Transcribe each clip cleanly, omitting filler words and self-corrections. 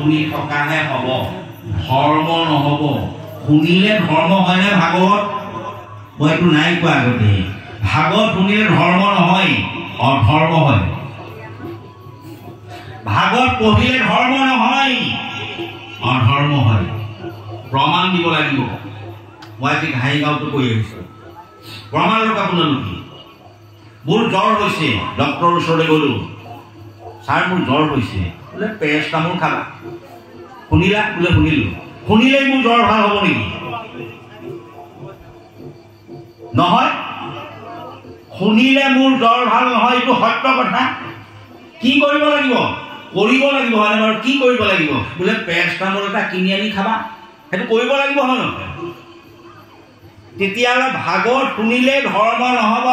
শুনি থকাহে হ'ব, ধৰ্ম নহ'ব। শুনিলে ধৰ্ম হয়নে ভাগৱত? মই এইটো নাই কোৱা আগতে। ভাগৱত শুনিলে ধৰ্ম নহয়, অধৰ্ম হয়। ভাগৱত পঢ়িলে ধৰ্ম নহয়, অধৰ্ম হয়। প্ৰমাণ দিব লাগিব। মই আজি ঘাইগাঁৱতো কৈ আহিছোঁ, প্ৰমাণ লওক আপোনালোকে। মোৰ জ্বৰ হৈছে, ডক্টৰৰ ওচৰলৈ গ'লোঁ, ছাৰ মোৰ জ্বৰ হৈছে, বোলে পেৰাচিটামল খাবা। শুনিলা? বোলে শুনিলোঁ। শুনিলেই মোৰ জ্বৰ ভাল হ'ব নেকি? নহয়, শুনিলে মোৰ জ্বৰ ভাল নহয়, এইটো সত্য কথা। কি কৰিব লাগিব? কৰিব লাগিব হয়নে বাৰু? কি কৰিব লাগিব? বোলে পেৰাচিটামল এটা কিনি আনি খাবা, সেইটো কৰিব লাগিব হয় নহয়? তেতিয়াহ'লে ভাগৱত শুনিলে ধৰ্ম নহ'ব,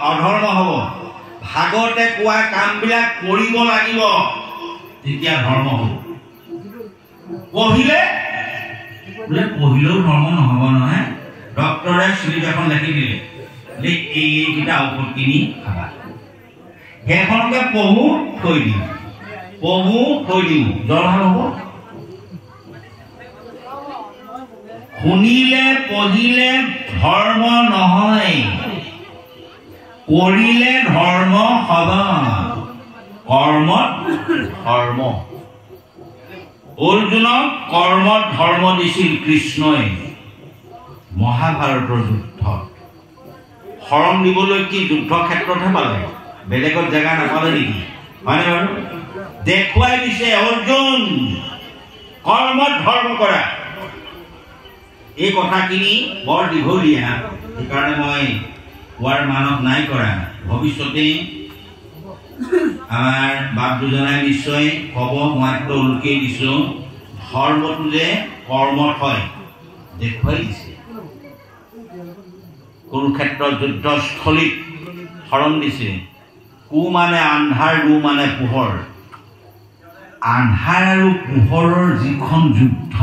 অধৰ্ম হ'ব। ভাগৱতে কোৱা কামবিলাক কৰিব লাগিব, তেতিয়া ধৰ্ম হ'ব। পঢ়িলে বোলে পঢ়িলেও ধৰ্ম নহ'ব নহয়। ডক্টৰে চিলিপ এখন লেখি দিলে, এইকেইটা ঔষধ কিনি খাবা। সেইখনকে পঢ়ো থৈ দিওঁ, পঢ়ো থৈ দিওঁ, জ্বৰ ভাল হ'ব? শুনিলে পঢ়িলে ধৰ্ম নহয়, কৰিলে ধৰ্ম হ'ব। কৰ্মত ধৰ্ম। অৰ্জুনক কৰ্মত ধৰ্ম দিছিল কৃষ্ণই মহাভাৰতৰ যুদ্ধত। শৰণ দিবলৈ কি যুদ্ধ ক্ষেত্ৰতহে পালে, বেলেগত জেগা নাপালে নেকি? হয়নে বাৰু? দেখুৱাই দিছে অৰ্জুন কৰ্মত ধৰ্ম কৰা। এই কথাখিনি বৰ দীঘলীয়া, সেইকাৰণে মই কোৱাৰ মানত নাই কৰা। ভৱিষ্যতে আমাৰ বাপ দুজনাই নিশ্চয় ক'ব, মই তেওঁলোকেই দিছোঁ, ধৰ্মটো যে কৰ্মত হয় দেখুৱাই দিছে। কুৰুক্ষেত্ৰ যুদ্ধস্থলীত শৰণ দিছে। কু মানে আন্ধাৰ, গু মানে পোহৰ। আন্ধাৰ আৰু পোহৰৰ যিখন যুদ্ধ,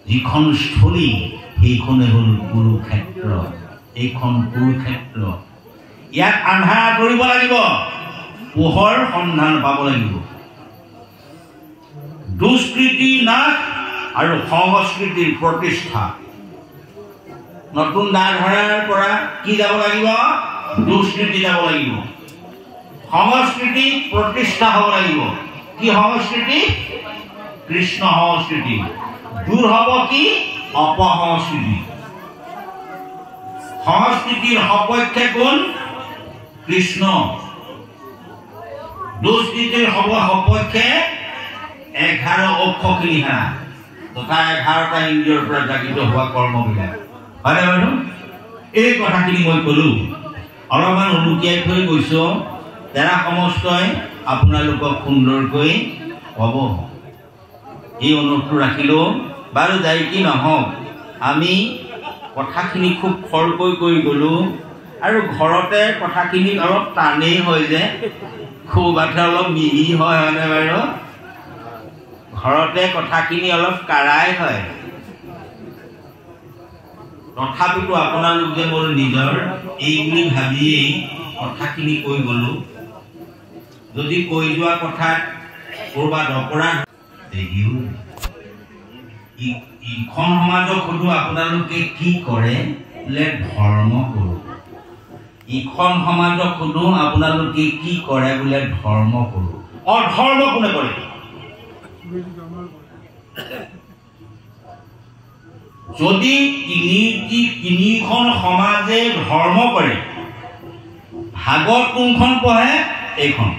যিখন স্থলী, সেইখনে হ'ল কুৰুক্ষেত্ৰ। এইখন কুৰুক্ষেত্ৰ। ইয়াত আন্ধাৰ আঁতৰিব লাগিব, পোহৰ সন্ধান পাব লাগিব। দুষ্কৃতি নাশ আৰু সংস্কৃতিৰ প্ৰতিষ্ঠা। নতুন ধাৰাৰ পৰা কি যাব লাগিব? দুষ্কৃতি যাব লাগিব। সংস্কৃতি প্ৰতিষ্ঠা হ'ব লাগিব। কি সংস্কৃতি? কৃষ্ণ সংস্কৃতি। দূৰ হ'ব কি? অপসংস্কৃতি। সংস্কৃতিৰ সপক্ষে কোন? কৃষ্ণ। দুষ্কৃতিৰ সপক্ষে 11 অক্ষকিনিহা তথা 11টা ইন্দ্ৰিয়ৰ পৰা জাগিত হোৱা কৰ্মবিলাক। হয়নে বাৰু? এই কথাখিনি মই ক'লো, অলপমান উলুকিয়াই থৈ গৈছোঁ। তেৰা সমস্তই আপোনালোকক সুন্দৰকৈ ক'ব। এই অনুৰোধটো ৰাখিলোঁ। বাৰু যাই কি নহওক, আমি কথাখিনি খুব খৰকৈ কৈ গ'লোঁ, আৰু ঘৰতে কথাখিনি অলপ টানেই হয় যে, ক'ৰবাতে অলপ মিহি হয়, হয়নে বাৰু? ঘৰতে কথাখিনি অলপ কাঢ়াই হয়। তথাপিতো আপোনালোক যে মোৰ নিজৰ, এই বুলি ভাবিয়েই কথাখিনি কৈ গ'লোঁ। যদি কৈ যোৱা কথাত ক'ৰবাত অপৰাধ, ইখন সমাজক সুধো আপোনালোকে কি কৰে? বোলে ধৰ্ম কৰোঁ। ইখন সমাজক সুধো আপোনালোকে কি কৰে? বোলে ধৰ্ম কৰোঁ। অধৰ্ম কোনে কৰে? যদি তিনিখন সমাজে ধৰ্ম কৰে, ভাগৱত কোনখন পঢ়ে? এইখন।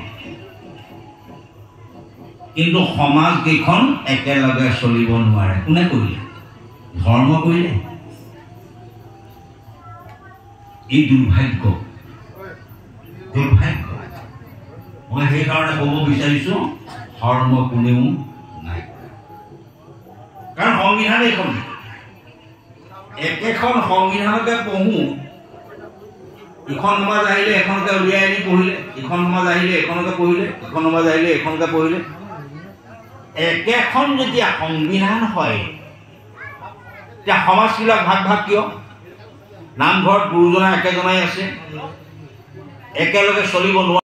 কিন্তু সমাজ কেইখন একেলগে চলিব নোৱাৰে। কোনে কৰিলে? ধৰ্ম কৰিলে। এই দুৰ্ভাগ্য, দুৰ্ভাগ্য। মই সেইকাৰণে ক'ব বিচাৰিছোঁ, ধৰ্ম কোনেও নাই। কাৰণ সংবিধান এইখন, একেখন সংবিধানকে পঢ়োঁ, ইখন সমাজ আহিলে এখনকে উলিয়াই আনি পঢ়িলে, ইখন সমাজ আহিলে এখনকে পঢ়িলে, ইখন সমাজ আহিলে এখনকে পঢ়িলে। একেখন যেতিয়া সংবিধান হয়, তেতিয়া সমাজবিলাক ভাগ ভাগ কিয়? নামঘৰত গুৰুজনা একেজনাই আছে, একেলগে চলিব নোৱাৰে।